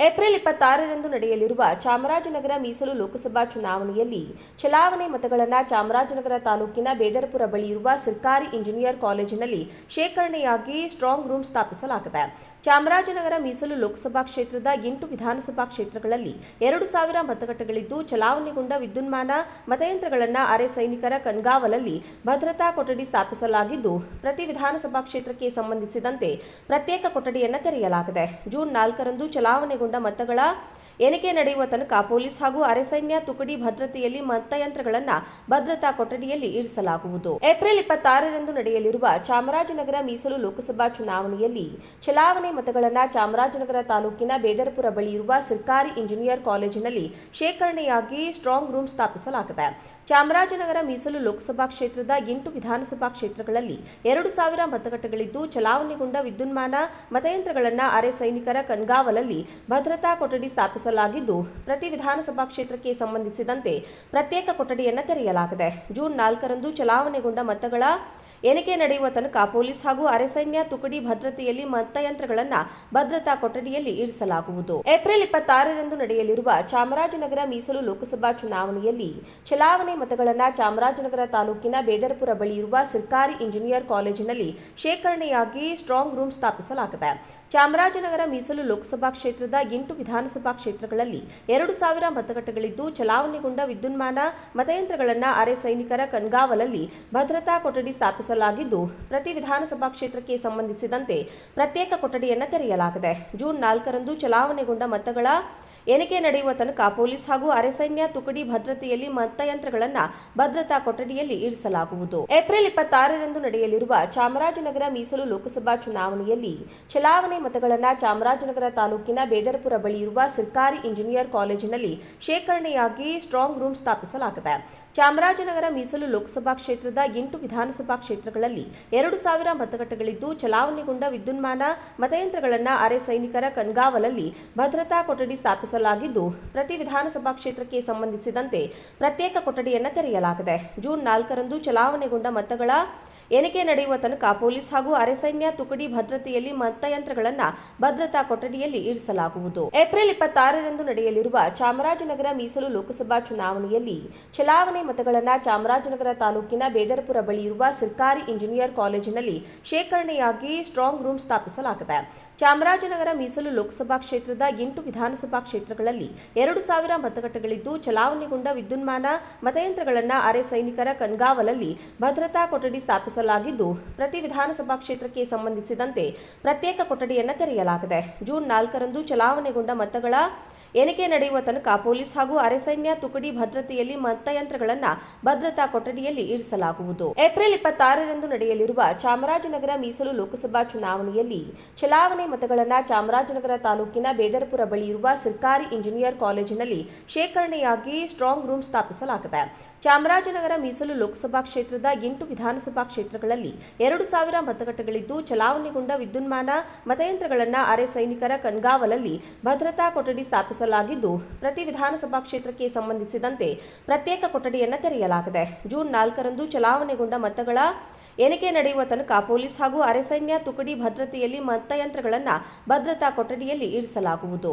April 26ರಂದು ನಡೆಯಲಿರುವ ಚಾಮರಾಜನಗರ ಮೀಸಲು ಲೋಕಸಭಾ ಚುನಾವಣೆಯಲ್ಲಿ ಚಲಾವಣೆ ಮತಗಳನ್ನು ಚಾಮರಾಜನಗರ ತಾಲೂಕಿನ ಬೇಡರಪುರ ಬಳಿ ಇರುವ ಸರ್ಕಾರಿ ಇಂಜಿನಿಯರ್ ಕಾಲೇಜಿನಲ್ಲಿ ಶೇಖರಣೆಯಾಗಿ ಸ್ಟ್ರಾಂಗ್ ರೂಮ್ ಸ್ಥಾಪಿಸಲಾಗಿದೆ. ಚಾಮರಾಜನಗರ ಮೀಸಲು ಲೋಕಸಭಾ ಕ್ಷೇತ್ರದ 8 ವಿಧಾನಸಭಾ ಕ್ಷೇತ್ರಗಳಲ್ಲಿ 2000 ಮತಗಟ್ಟೆಗಳಿದ್ದು, ಚಲಾವಣೆಗೊಂಡ ವಿದ್ಯುನ್ಮಾನ ಮತಯಂತ್ರಗಳನ್ನು ಅರೆ ಸೈನಿಕರ ಕಣ್ಗಾವಲಲ್ಲಿ ಭದ್ರತಾ ಕೊಠಡಿ ಸ್ಥಾಪಿಸಲಾಗಿದ್ದು, ಪ್ರತಿ ವಿಧಾನಸಭಾ ಕ್ಷೇತ್ರಕ್ಕೆ ಸಂಬಂಧಿಸಿದಂತೆ ಪ್ರತ್ಯೇಕ ಕೊಠಡಿಯನ್ನು ತೆರೆಯಲಾಗಿದೆ. ಜೂನ್ 4ರಂದು ಚಲಾವಣೆಗೊಂಡ ಮತಗಳ ಎಣಿಕೆ ನಡೆಯುವ ತನಕ ಪೊಲೀಸ್ ಹಾಗೂ ಅರೆ ಸೈನ್ಯ ತುಕಡಿ ಭದ್ರತೆಯಲ್ಲಿ ಮತಯಂತ್ರಗಳನ್ನು ಭದ್ರತಾ ಕೊಠಡಿಯಲ್ಲಿ ಇರಿಸಲಾಗುವುದು. ಏಪ್ರಿಲ್ 26ರಂದು ನಡೆಯಲಿರುವ ಚಾಮರಾಜನಗರ ಮೀಸಲು ಲೋಕಸಭಾ ಚುನಾವಣೆಯಲ್ಲಿ ಚಲಾವಣೆ ಮತಗಳನ್ನು ಚಾಮರಾಜನಗರ ತಾಲೂಕಿನ ಬೇಡರಪುರ ಬಳಿ ಇರುವ ಸರ್ಕಾರಿ ಇಂಜಿನಿಯರ್ ಕಾಲೇಜಿನಲ್ಲಿ ಶೇಖರಣೆಯಾಗಿ ಸ್ಟ್ರಾಂಗ್ ರೂಮ್ ಸ್ಥಾಪಿಸಲಾಗಿದೆ. ಚಾಮರಾಜನಗರ ಮೀಸಲು ಲೋಕಸಭಾ ಕ್ಷೇತ್ರದ 8 ವಿಧಾನಸಭಾ ಕ್ಷೇತ್ರಗಳಲ್ಲಿ 2000 ಮತಗಟ್ಟೆಗಳಿದ್ದು, ಚಲಾವಣೆಗೊಂಡ ವಿದ್ಯುನ್ಮಾನ ಮತಯಂತ್ರಗಳನ್ನು ಅರೆ ಸೈನಿಕರ ಕಣ್ಗಾವಲಲ್ಲಿ ಭದ್ರತಾ ಕೊಠಡಿ ಸ್ಥಾಪಿಸಲಾಗಿದ್ದು, ಪ್ರತಿ ವಿಧಾನಸಭಾ ಕ್ಷೇತ್ರಕ್ಕೆ ಸಂಬಂಧಿಸಿದಂತೆ ಪ್ರತ್ಯೇಕ ಕೊಠಡಿಯನ್ನು ತೆರೆಯಲಾಗಿದೆ. ಜೂನ್ 4ರಂದು ಚಲಾವಣೆಗೊಂಡ ಮತಗಳ ಎಣಿಕೆ ನಡೆಯುವ ತನಕ ಪೊಲೀಸ್ ಹಾಗೂ ಅರೆ ಸೈನ್ಯ ತುಕಡಿ ಭದ್ರತೆಯಲ್ಲಿ ಮತಯಂತ್ರಗಳನ್ನು ಭದ್ರತಾ ಕೊಠಡಿಯಲ್ಲಿ ಇರಿಸಲಾಗುವುದು. ಏಪ್ರಿಲ್ 26ರಂದು ನಡೆಯಲಿರುವ ಚಾಮರಾಜನಗರ ಮೀಸಲು ಲೋಕಸಭಾ ಚುನಾವಣೆಯಲ್ಲಿ ಚಲಾವಣೆ ಮತಗಳನ್ನು ಚಾಮರಾಜನಗರ ತಾಲೂಕಿನ ಬೇಡರಪುರ ಬಳಿ ಇರುವ ಸರ್ಕಾರಿ ಇಂಜಿನಿಯರ್ ಕಾಲೇಜಿನಲ್ಲಿ ಶೇಖರಣೆಯಾಗಿ ಸ್ಟ್ರಾಂಗ್ ರೂಮ್ ಸ್ಥಾಪಿಸಲಾಗಿದೆ. ಚಾಮರಾಜನಗರ ಮೀಸಲು ಲೋಕಸಭಾ ಕ್ಷೇತ್ರದ 8 ವಿಧಾನಸಭಾ ಕ್ಷೇತ್ರಗಳಲ್ಲಿ 2000 ಮತಗಟ್ಟೆಗಳಿದ್ದು, ಚಲಾವಣೆಗೊಂಡ ವಿದ್ಯುನ್ಮಾನ ಮತಯಂತ್ರಗಳನ್ನು ಅರೆ ಸೈನಿಕರ ಕಣ್ಗಾವಲಲ್ಲಿ ಭದ್ರತಾ ಕೊಠಡಿ ಸ್ಥಾಪಿಸಲಾಗಿದ್ದು, ಪ್ರತಿ ವಿಧಾನಸಭಾ ಕ್ಷೇತ್ರಕ್ಕೆ ಸಂಬಂಧಿಸಿದಂತೆ ಪ್ರತ್ಯೇಕ ಕೊಠಡಿಯನ್ನು ತೆರೆಯಲಾಗಿದೆ. ಜೂನ್ 4ರಂದು ಚಲಾವಣೆಗೊಂಡ ಮತಗಳ ಎಣಿಕೆ ನಡೆಯುವ ತನಕ ಪೊಲೀಸ್ ಹಾಗೂ ಅರೆ ಸೈನ್ಯ ತುಕಡಿ ಭದ್ರತೆಯಲ್ಲಿ ಮತಯಂತ್ರಗಳನ್ನು ಭದ್ರತಾ ಕೊಠಡಿಯಲ್ಲಿ ಇರಿಸಲಾಗುವುದು. ಏಪ್ರಿಲ್ 26ರಂದು ನಡೆಯಲಿರುವ ಚಾಮರಾಜನಗರ ಮೀಸಲು ಲೋಕಸಭಾ ಚುನಾವಣೆಯಲ್ಲಿ ಚಲಾವಣೆ ಮತಗಳನ್ನು ಚಾಮರಾಜನಗರ ತಾಲೂಕಿನ ಬೇಡರಪುರ ಬಳಿ ಇರುವ ಸರ್ಕಾರಿ ಇಂಜಿನಿಯರ್ ಕಾಲೇಜಿನಲ್ಲಿ ಶೇಖರಣೆಯಾಗಿ ಸ್ಟ್ರಾಂಗ್ ರೂಮ್ ಸ್ಥಾಪಿಸಲಾಗಿದೆ. ಚಾಮರಾಜನಗರ ಮೀಸಲು ಲೋಕಸಭಾ ಕ್ಷೇತ್ರದ 8 ವಿಧಾನಸಭಾ ಕ್ಷೇತ್ರಗಳಲ್ಲಿ 2000 ಮತಗಟ್ಟೆಗಳಿದ್ದು, ಚಲಾವಣೆಗೊಂಡ ವಿದ್ಯುನ್ಮಾನ ಮತಯಂತ್ರಗಳನ್ನು ಅರೆ ಸೈನಿಕರ ಕಣ್ಗಾವಲಲ್ಲಿ ಭದ್ರತಾ ಕೊಠಡಿ ಸ್ಥಾಪಿಸಲಾಗಿದ್ದು, ಪ್ರತಿ ವಿಧಾನಸಭಾ ಕ್ಷೇತ್ರಕ್ಕೆ ಸಂಬಂಧಿಸಿದಂತೆ ಪ್ರತ್ಯೇಕ ಕೊಠಡಿಯನ್ನು ತೆರೆಯಲಾಗಿದೆ. ಜೂನ್ 4ರಂದು ಚಲಾವಣೆಗೊಂಡ ಮತಗಳ ಎಣಿಕೆ ನಡೆಯುವ ತನಕ ಪೊಲೀಸ್ ಹಾಗೂ ಅರೆ ಸೈನ್ಯ ತುಕಡಿ ಭದ್ರತೆಯಲ್ಲಿ ಮತಯಂತ್ರಗಳನ್ನು ಭದ್ರತಾ ಕೊಠಡಿಯಲ್ಲಿ ಇರಿಸಲಾಗುವುದು. ಏಪ್ರಿಲ್ 26ರಂದು ನಡೆಯಲಿರುವ ಚಾಮರಾಜನಗರ ಮೀಸಲು ಲೋಕಸಭಾ ಚುನಾವಣೆಯಲ್ಲಿ ಚಲಾವಣೆ ಮತಗಳನ್ನು ಚಾಮರಾಜನಗರ ತಾಲೂಕಿನ ಬೇಡರಪುರ ಬಳಿ ಇರುವ ಸರ್ಕಾರಿ ಇಂಜಿನಿಯರ್ ಕಾಲೇಜಿನಲ್ಲಿ ಶೇಖರಣೆಯಾಗಿ ಸ್ಟ್ರಾಂಗ್ ರೂಮ್ ಸ್ಥಾಪಿಸಲಾಗಿದೆ. ಚಾಮರಾಜನಗರ ಮೀಸಲು ಲೋಕಸಭಾ ಕ್ಷೇತ್ರದ 8 ವಿಧಾನಸಭಾ ಕ್ಷೇತ್ರಗಳಲ್ಲಿ 2000 ಮತಗಟ್ಟೆಗಳಿದ್ದು, ಚಲಾವಣೆಗೊಂಡ ವಿದ್ಯುನ್ಮಾನ ಮತಯಂತ್ರಗಳನ್ನು ಅರೆ ಸೈನಿಕರ ಕಣ್ಗಾವಲಲ್ಲಿ ಭದ್ರತಾ ಕೊಠಡಿ ಸ್ಥಾಪಿಸಲಾಗಿದ್ದು, ಪ್ರತಿ ವಿಧಾನಸಭಾ ಕ್ಷೇತ್ರಕ್ಕೆ ಸಂಬಂಧಿಸಿದಂತೆ ಪ್ರತ್ಯೇಕ ಕೊಠಡಿಯನ್ನು ತೆರೆಯಲಾಗಿದೆ. ಜೂನ್ 4ರಂದು ಚಲಾವಣೆಗೊಂಡ ಮತಗಳ ಎಣಿಕೆ ನಡೆಯುವ ತನಕ ಪೊಲೀಸ್ ಹಾಗೂ ಅರೆ ಸೈನ್ಯ ತುಕಡಿ ಭದ್ರತೆಯಲ್ಲಿ ಮತಯಂತ್ರಗಳನ್ನು ಭದ್ರತಾ ಕೊಠಡಿಯಲ್ಲಿ ಇರಿಸಲಾಗುವುದು. ಏಪ್ರಿಲ್ 26ರಂದು ನಡೆಯಲಿರುವ ಚಾಮರಾಜನಗರ ಮೀಸಲು ಲೋಕಸಭಾ ಚುನಾವಣೆಯಲ್ಲಿ ಚಲಾವಣೆ ಮತಗಳನ್ನು ಚಾಮರಾಜನಗರ ತಾಲೂಕಿನ ಬೇಡರಪುರ ಬಳಿ ಇರುವ ಸರ್ಕಾರಿ ಇಂಜಿನಿಯರ್ ಕಾಲೇಜಿನಲ್ಲಿ ಶೇಖರಣೆಯಾಗಿ ಸ್ಟ್ರಾಂಗ್ ರೂಮ್ ಸ್ಥಾಪಿಸಲಾಗಿದೆ. ಚಾಮರಾಜನಗರ ಮೀಸಲು ಲೋಕಸಭಾ ಕ್ಷೇತ್ರದ 8 ವಿಧಾನಸಭಾ ಕ್ಷೇತ್ರಗಳಲ್ಲಿ 2000 ಮತಗಟ್ಟೆಗಳಿದ್ದು, ಚಲಾವಣೆಗೊಂಡ ವಿದ್ಯುನ್ಮಾನ ಮತಯಂತ್ರಗಳನ್ನು ಅರೆ ಸೈನಿಕರ ಕಣ್ಗಾವಲಲ್ಲಿ ಭದ್ರತಾ ಕೊಠಡಿ ಸ್ಥಾಪಿಸಲಾಗಿದ್ದು, ಪ್ರತಿ ವಿಧಾನಸಭಾ ಕ್ಷೇತ್ರಕ್ಕೆ ಸಂಬಂಧಿಸಿದಂತೆ ಪ್ರತ್ಯೇಕ ಕೊಠಡಿಯನ್ನು ತೆರೆಯಲಾಗಿದೆ. ಜೂನ್ 4ರಂದು ಚಲಾವಣೆಗೊಂಡ ಮತಗಳ ಎಣಿಕೆ ನಡೆಯುವ ತನಕ ಪೊಲೀಸ್ ಹಾಗೂ ಅರೆ ಸೈನ್ಯ ತುಕಡಿ ಭದ್ರತೆಯಲ್ಲಿ ಮತಯಂತ್ರಗಳನ್ನು ಭದ್ರತಾ ಕೊಠಡಿಯಲ್ಲಿ ಇರಿಸಲಾಗುವುದು.